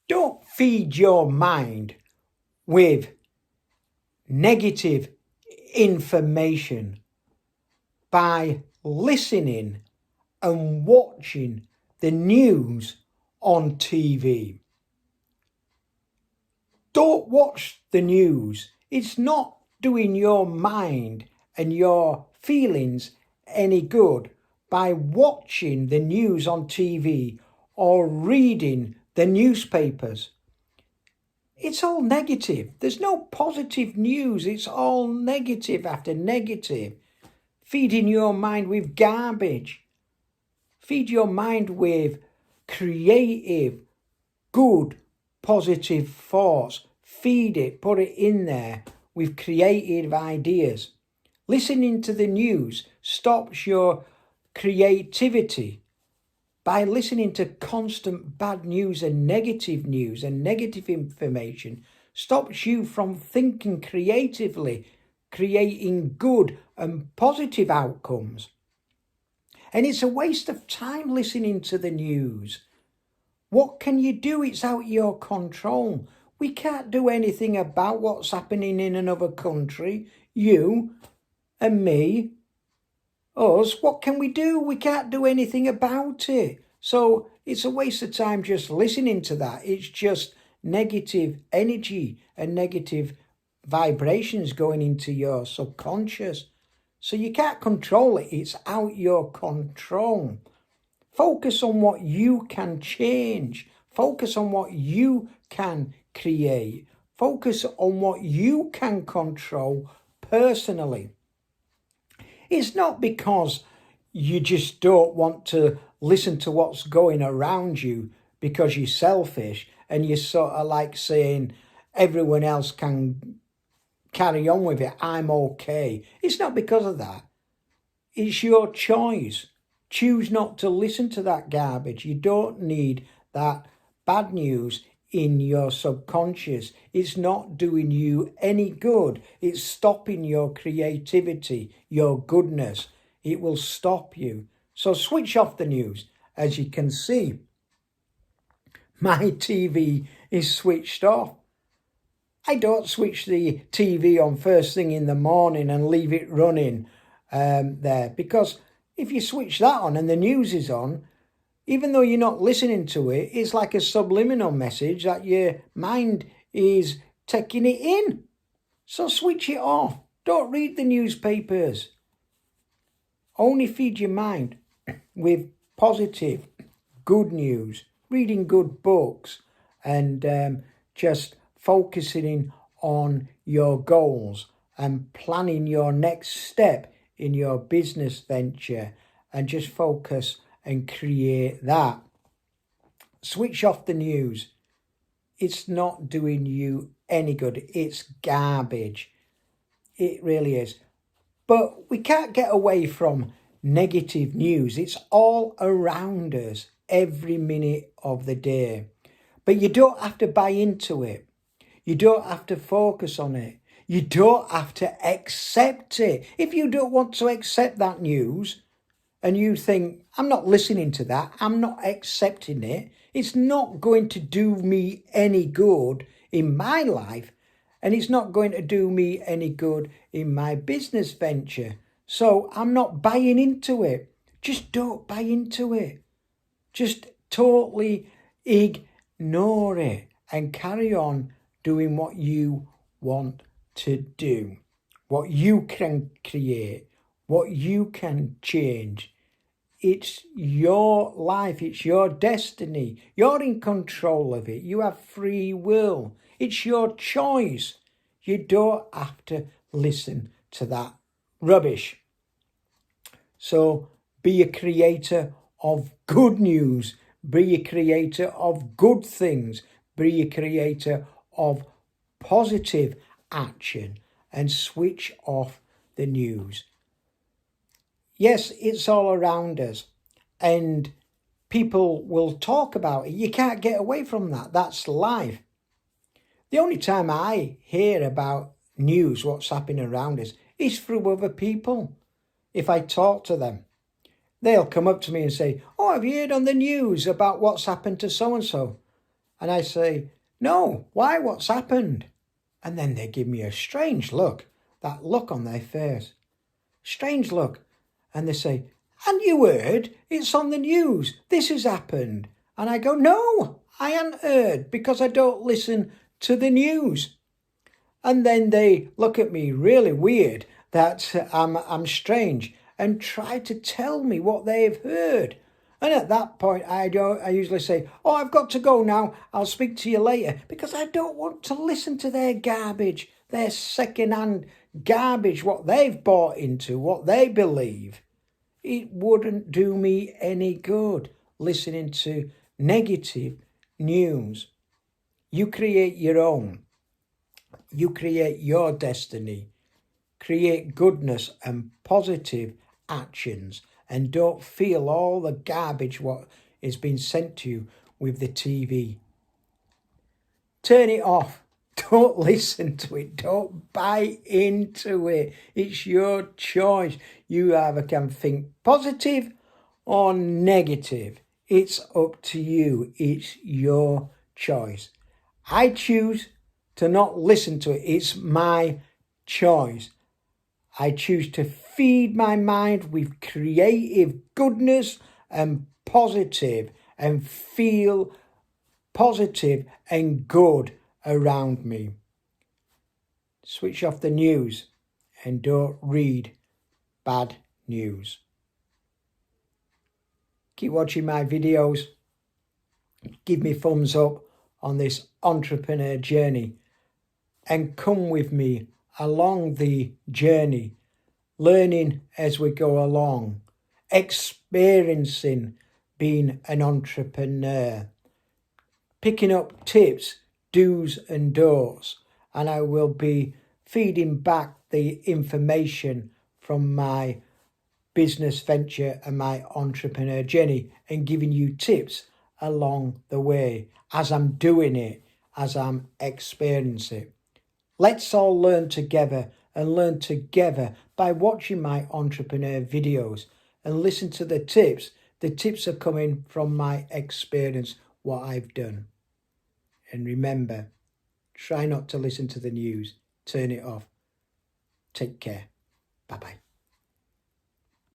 Don't feed your mind with negative information by listening and watching the news on TV. Don't watch the news. It's not doing your mind and your feelings any good by watching the news on TV or reading the newspapers. It's all negative. There's no positive news. It's all negative after negative. Feeding your mind with garbage. Feed your mind with creative, good, positive thoughts. Feed it, put it in there with creative ideas. Listening to the news stops your creativity. By listening to constant bad news and negative information stops you from thinking creatively, creating good and positive outcomes. And it's a waste of time listening to the news. What can you do? It's out your control. We can't do anything about what's happening in another country. You and me, us, what can we do? We can't do anything about it. So it's a waste of time just listening to that. It's just negative energy and negative vibrations going into your subconscious. So you can't control it. It's out your control. Focus on what you can change. Focus on what you can create. Focus on what you can control personally. It's not because you just don't want to listen to what's going around you because you're selfish and you're sort of like saying everyone else can carry on with it. I'm okay. It's not because of that. It's your choice. Choose not to listen to that garbage. You don't need that bad news in your subconscious. It's not doing you any good. It's stopping your creativity, your goodness. It will stop you. So switch off the news. As you can see, my TV is switched off. I don't switch the TV on first thing in the morning and leave it running there, because if you switch that on and the news is on, even though you're not listening to it, it's like a subliminal message that your mind is taking it in. So switch it off. Don't read the newspapers. Only feed your mind with positive, good news, reading good books, and just focusing on your goals and planning your next step in your business venture, and just focus and create that. Switch off the news. It's not doing you any good. It's garbage. It really is. But we can't get away from negative news. It's all around us every minute of the day. But you don't have to buy into it. You don't have to focus on it. You don't have to accept it. If you don't want to accept that news and you think, I'm not listening to that, I'm not accepting it, it's not going to do me any good in my life, and it's not going to do me any good in my business venture. So I'm not buying into it. Just don't buy into it. Just totally ignore it and carry on doing what you want to do, what you can create, what you can change. It's your life, it's your destiny. You're in control of it. You have free will. It's your choice. You don't have to listen to that rubbish. So be a creator of good news. Be a creator of good things. Be a creator of positive action, and switch off the news. Yes, it's all around us and people will talk about it. You can't get away from that. That's life. The only time I hear about news, what's happening around us, is through other people. If I talk to them, they'll come up to me and say, oh, have you heard on the news about what's happened to so-and-so? And I say, no, why, what's happened? And then they give me a strange look, that look on their face. Strange look. And they say, and you heard? It's on the news. This has happened. And I go, no, I hadn't heard because I don't listen to the news. And then they look at me really weird that I'm strange and try to tell me what they've heard. And at that point, I usually say, oh, I've got to go now. I'll speak to you later, because I don't want to listen to their garbage, their second-hand garbage, what they've bought into, what they believe. It wouldn't do me any good listening to negative news. You create your own. You create your destiny. Create goodness and positive actions, and don't feel all the garbage what is being sent to you with the TV. Turn it off. Don't listen to it. Don't buy into it. It's your choice. You either can think positive or negative. It's up to you. It's your choice. I choose to not listen to it. It's my choice. I choose to feed my mind with creative goodness and positive, and feel positive and good around me. Switch off the news and don't read bad news. Keep watching my videos. Give me thumbs up on this entrepreneur journey, and come with me along the journey, learning as we go along, experiencing being an entrepreneur, picking up tips, do's and don'ts, and I will be feeding back the information from my business venture and my entrepreneur journey, and giving you tips along the way as I'm doing it, as I'm experiencing it. Let's all learn together, and learn together by watching my entrepreneur videos and listen to the tips. The tips are coming from my experience, what I've done. And remember, try not to listen to the news. Turn it off. Take care. Bye-bye.